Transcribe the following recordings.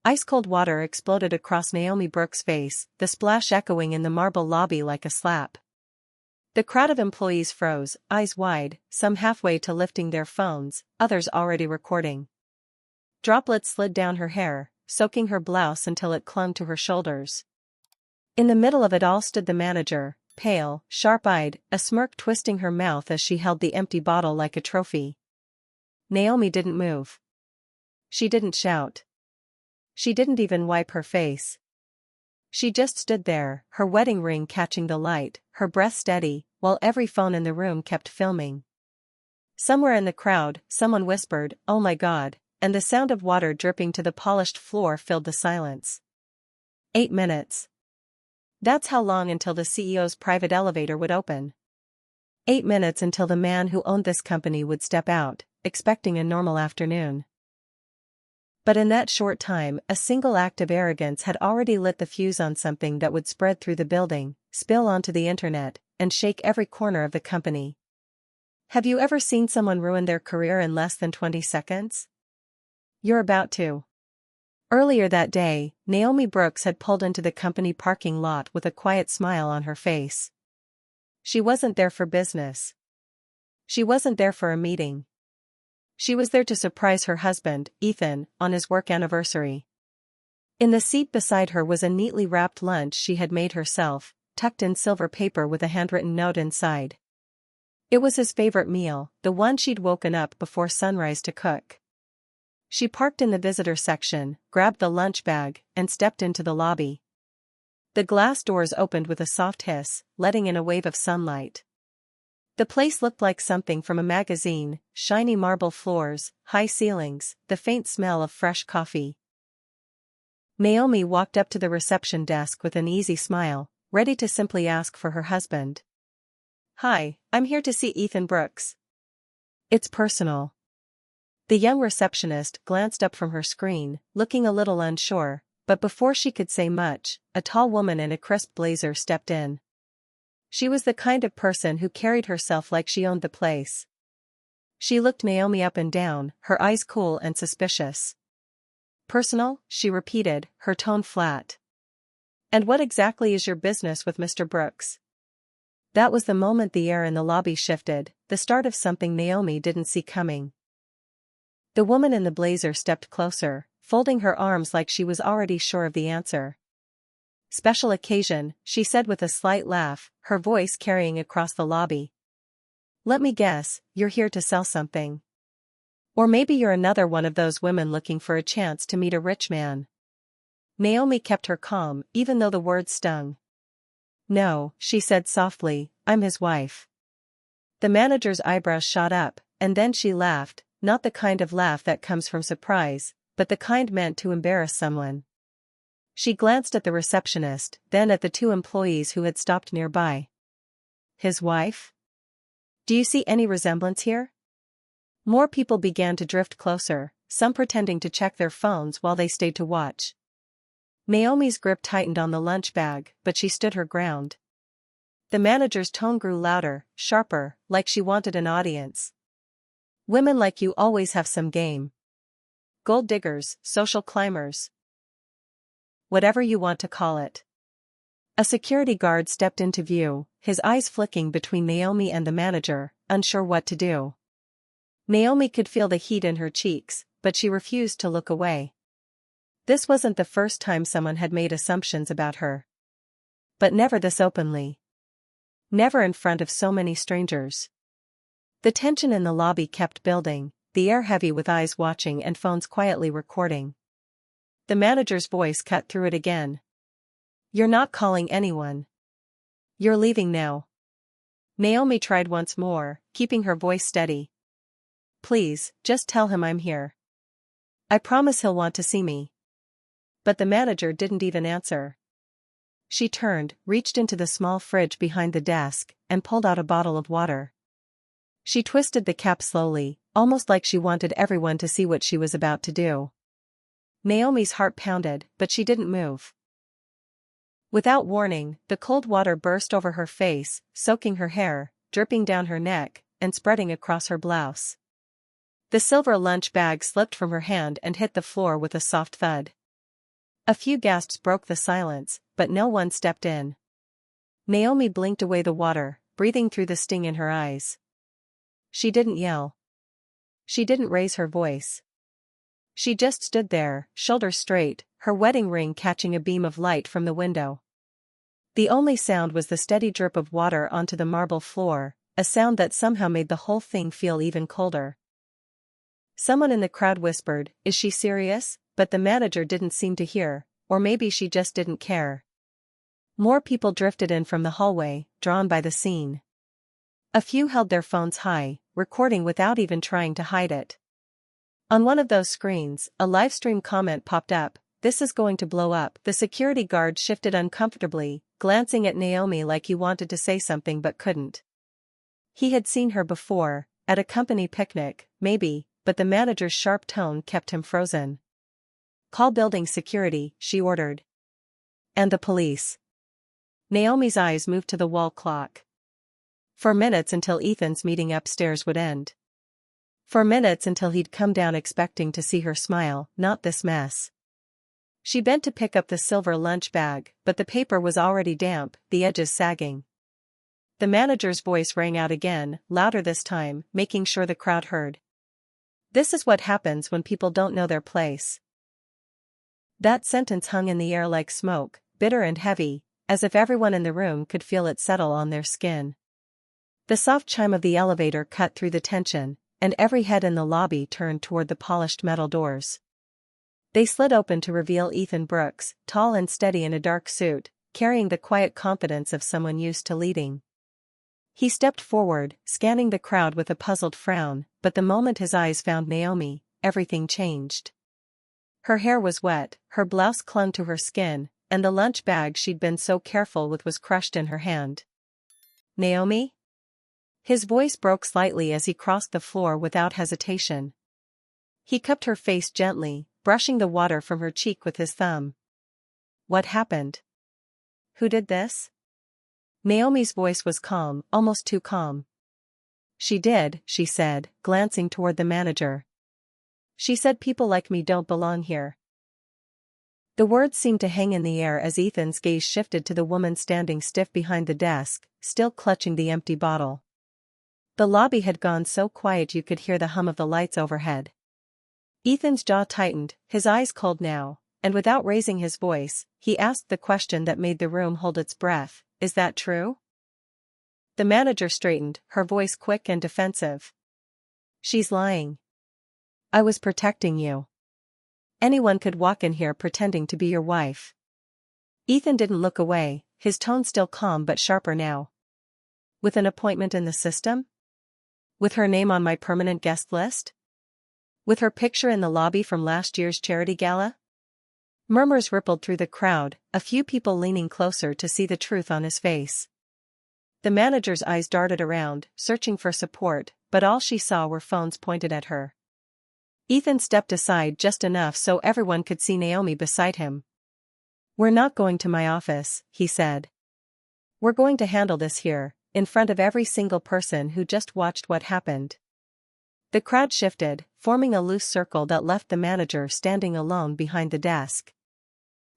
Ice-cold water exploded across Naomi Brooks' face, the splash echoing in the marble lobby like a slap. The crowd of employees froze, eyes wide, some halfway to lifting their phones, others already recording. Droplets slid down her hair, soaking her blouse until it clung to her shoulders. In the middle of it all stood the manager, pale, sharp-eyed, a smirk twisting her mouth as she held the empty bottle like a trophy. Naomi didn't move. She didn't shout. She didn't even wipe her face. She just stood there, her wedding ring catching the light, her breath steady, while every phone in the room kept filming. Somewhere in the crowd, someone whispered, "Oh my God," and the sound of water dripping to the polished floor filled the silence. 8 minutes. That's how long until the CEO's private elevator would open. 8 minutes until the man who owned this company would step out, expecting a normal afternoon. But in that short time, a single act of arrogance had already lit the fuse on something that would spread through the building, spill onto the internet, and shake every corner of the company. Have you ever seen someone ruin their career in less than 20 seconds? You're about to. Earlier that day, Naomi Brooks had pulled into the company parking lot with a quiet smile on her face. She wasn't there for business. She wasn't there for a meeting. She was there to surprise her husband, Ethan, on his work anniversary. In the seat beside her was a neatly wrapped lunch she had made herself, tucked in silver paper with a handwritten note inside. It was his favorite meal, the one she'd woken up before sunrise to cook. She parked in the visitor section, grabbed the lunch bag, and stepped into the lobby. The glass doors opened with a soft hiss, letting in a wave of sunlight. The place looked like something from a magazine, shiny marble floors, high ceilings, the faint smell of fresh coffee. Naomi walked up to the reception desk with an easy smile, ready to simply ask for her husband. "Hi, I'm here to see Ethan Brooks." "It's personal." The young receptionist glanced up from her screen, looking a little unsure, but before she could say much, a tall woman in a crisp blazer stepped in. She was the kind of person who carried herself like she owned the place. She looked Naomi up and down, her eyes cool and suspicious. "Personal?" she repeated, her tone flat. "And what exactly is your business with Mr. Brooks?" That was the moment the air in the lobby shifted, the start of something Naomi didn't see coming. The woman in the blazer stepped closer, folding her arms like she was already sure of the answer. "Special occasion," she said with a slight laugh, her voice carrying across the lobby. "Let me guess, you're here to sell something. Or maybe you're another one of those women looking for a chance to meet a rich man." Naomi kept her calm, even though the words stung. "No," she said softly, "I'm his wife." The manager's eyebrows shot up, and then she laughed, not the kind of laugh that comes from surprise, but the kind meant to embarrass someone. She glanced at the receptionist, then at the 2 employees who had stopped nearby. "His wife? Do you see any resemblance here?" More people began to drift closer, some pretending to check their phones while they stayed to watch. Naomi's grip tightened on the lunch bag, but she stood her ground. The manager's tone grew louder, sharper, like she wanted an audience. "Women like you always have some game. Gold diggers, social climbers. Whatever you want to call it." A security guard stepped into view, his eyes flicking between Naomi and the manager, unsure what to do. Naomi could feel the heat in her cheeks, but she refused to look away. This wasn't the first time someone had made assumptions about her. But never this openly. Never in front of so many strangers. The tension in the lobby kept building, the air heavy with eyes watching and phones quietly recording. The manager's voice cut through it again. "You're not calling anyone. You're leaving now." Naomi tried once more, keeping her voice steady. "Please, just tell him I'm here. I promise he'll want to see me." But the manager didn't even answer. She turned, reached into the small fridge behind the desk, and pulled out a bottle of water. She twisted the cap slowly, almost like she wanted everyone to see what she was about to do. Naomi's heart pounded, but she didn't move. Without warning, the cold water burst over her face, soaking her hair, dripping down her neck, and spreading across her blouse. The silver lunch bag slipped from her hand and hit the floor with a soft thud. A few gasps broke the silence, but no one stepped in. Naomi blinked away the water, breathing through the sting in her eyes. She didn't yell. She didn't raise her voice. She just stood there, shoulders straight, her wedding ring catching a beam of light from the window. The only sound was the steady drip of water onto the marble floor, a sound that somehow made the whole thing feel even colder. Someone in the crowd whispered, "Is she serious?" But the manager didn't seem to hear, or maybe she just didn't care. More people drifted in from the hallway, drawn by the scene. A few held their phones high, recording without even trying to hide it. On one of those screens, a livestream comment popped up, "This is going to blow up." The security guard shifted uncomfortably, glancing at Naomi like he wanted to say something but couldn't. He had seen her before, at a company picnic, maybe, but the manager's sharp tone kept him frozen. "Call building security," she ordered. "And the police." Naomi's eyes moved to the wall clock. For minutes until Ethan's meeting upstairs would end. For minutes until he'd come down expecting to see her smile, not this mess. She bent to pick up the silver lunch bag, but the paper was already damp, the edges sagging. The manager's voice rang out again, louder this time, making sure the crowd heard. "This is what happens when people don't know their place." That sentence hung in the air like smoke, bitter and heavy, as if everyone in the room could feel it settle on their skin. The soft chime of the elevator cut through the tension, and every head in the lobby turned toward the polished metal doors. They slid open to reveal Ethan Brooks, tall and steady in a dark suit, carrying the quiet confidence of someone used to leading. He stepped forward, scanning the crowd with a puzzled frown, but the moment his eyes found Naomi, everything changed. Her hair was wet, her blouse clung to her skin, and the lunch bag she'd been so careful with was crushed in her hand. "Naomi?" His voice broke slightly as he crossed the floor without hesitation. He cupped her face gently, brushing the water from her cheek with his thumb. "What happened? Who did this?" Naomi's voice was calm, almost too calm. "She did," she said, glancing toward the manager. "She said people like me don't belong here." The words seemed to hang in the air as Ethan's gaze shifted to the woman standing stiff behind the desk, still clutching the empty bottle. The lobby had gone so quiet you could hear the hum of the lights overhead. Ethan's jaw tightened, his eyes cold now, and without raising his voice, he asked the question that made the room hold its breath, "Is that true?" The manager straightened, her voice quick and defensive. "She's lying. I was protecting you. Anyone could walk in here pretending to be your wife." Ethan didn't look away, his tone still calm but sharper now. "With an appointment in the system? With her name on my permanent guest list? With her picture in the lobby from last year's charity gala?" Murmurs rippled through the crowd, a few people leaning closer to see the truth on his face. The manager's eyes darted around, searching for support, but all she saw were phones pointed at her. Ethan stepped aside just enough so everyone could see Naomi beside him. "We're not going to my office," he said. "We're going to handle this here, in front of every single person who just watched what happened." The crowd shifted, forming a loose circle that left the manager standing alone behind the desk.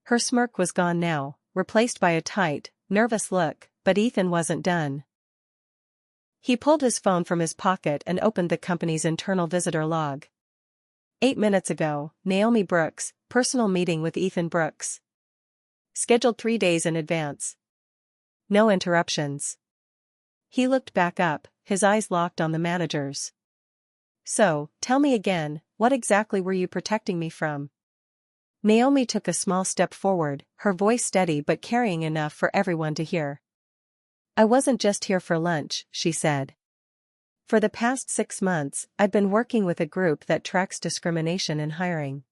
Her smirk was gone now, replaced by a tight, nervous look, but Ethan wasn't done. He pulled his phone from his pocket and opened the company's internal visitor log. 8 minutes ago, Naomi Brooks, personal meeting with Ethan Brooks. Scheduled 3 days in advance. No interruptions. He looked back up, his eyes locked on the manager's. "So, tell me again, what exactly were you protecting me from?" Naomi took a small step forward, her voice steady but carrying enough for everyone to hear. "I wasn't just here for lunch," she said. "For the past 6 months, I've been working with a group that tracks discrimination in hiring.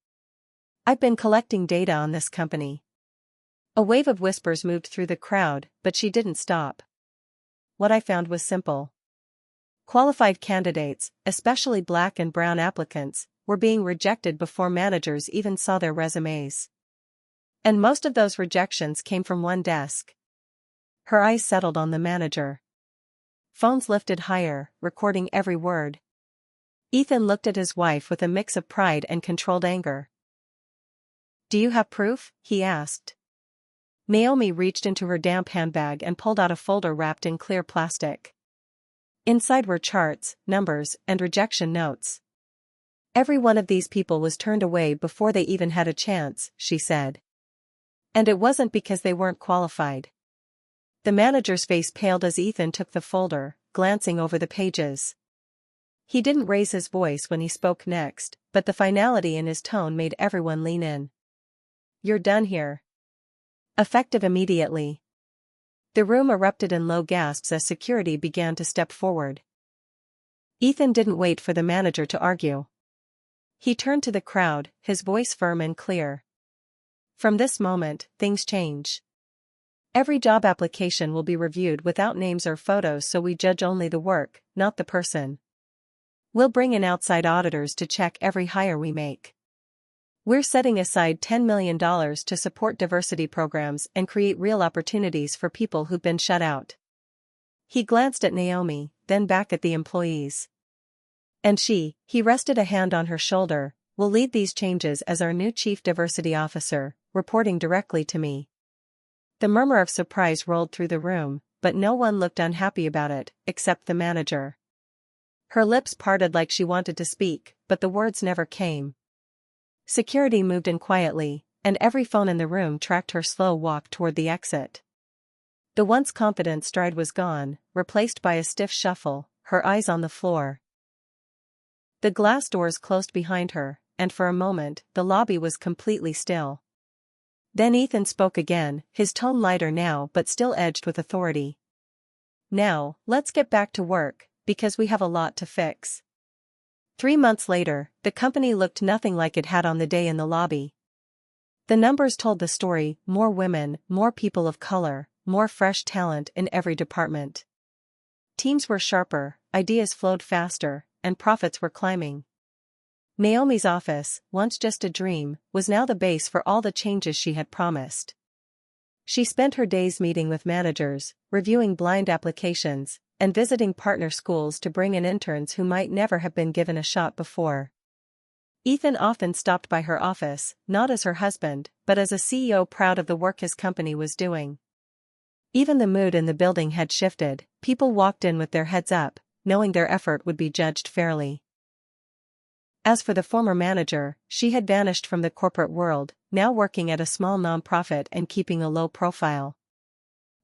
I've been collecting data on this company." A wave of whispers moved through the crowd, but she didn't stop. "What I found was simple. Qualified candidates, especially black and brown applicants, were being rejected before managers even saw their resumes. And most of those rejections came from one desk." Her eyes settled on the manager. Phones lifted higher, recording every word. Ethan looked at his wife with a mix of pride and controlled anger. Do you have proof? He asked. Naomi reached into her damp handbag and pulled out a folder wrapped in clear plastic. Inside were charts, numbers, and rejection notes. Every one of these people was turned away before they even had a chance, she said. And it wasn't because they weren't qualified. The manager's face paled as Ethan took the folder, glancing over the pages. He didn't raise his voice when he spoke next, but the finality in his tone made everyone lean in. You're done here. Effective immediately. The room erupted in low gasps as security began to step forward. Ethan didn't wait for the manager to argue. He turned to the crowd, his voice firm and clear. From this moment, things change. Every job application will be reviewed without names or photos, so we judge only the work, not the person. We'll bring in outside auditors to check every hire we make. We're setting aside $10 million to support diversity programs and create real opportunities for people who've been shut out. He glanced at Naomi, then back at the employees. And he rested a hand on her shoulder, will lead these changes as our new chief diversity officer, reporting directly to me. The murmur of surprise rolled through the room, but no one looked unhappy about it, except the manager. Her lips parted like she wanted to speak, but the words never came. Security moved in quietly, and every phone in the room tracked her slow walk toward the exit. The once confident stride was gone, replaced by a stiff shuffle, her eyes on the floor. The glass doors closed behind her, and for a moment, the lobby was completely still. Then Ethan spoke again, his tone lighter now but still edged with authority. Now, let's get back to work, because we have a lot to fix. 3 months later, the company looked nothing like it had on the day in the lobby. The numbers told the story: more women, more people of color, more fresh talent in every department. Teams were sharper, ideas flowed faster, and profits were climbing. Naomi's office, once just a dream, was now the base for all the changes she had promised. She spent her days meeting with managers, reviewing blind applications, and visiting partner schools to bring in interns who might never have been given a shot before. Ethan often stopped by her office, not as her husband, but as a CEO proud of the work his company was doing. Even the mood in the building had shifted. People walked in with their heads up, knowing their effort would be judged fairly. As for the former manager, she had vanished from the corporate world, now working at a small nonprofit and keeping a low profile.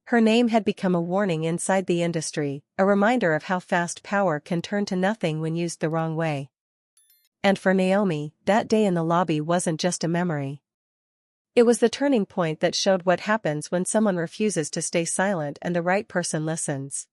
Her name had become a warning inside the industry, a reminder of how fast power can turn to nothing when used the wrong way. And for Naomi, that day in the lobby wasn't just a memory. It was the turning point that showed what happens when someone refuses to stay silent and the right person listens.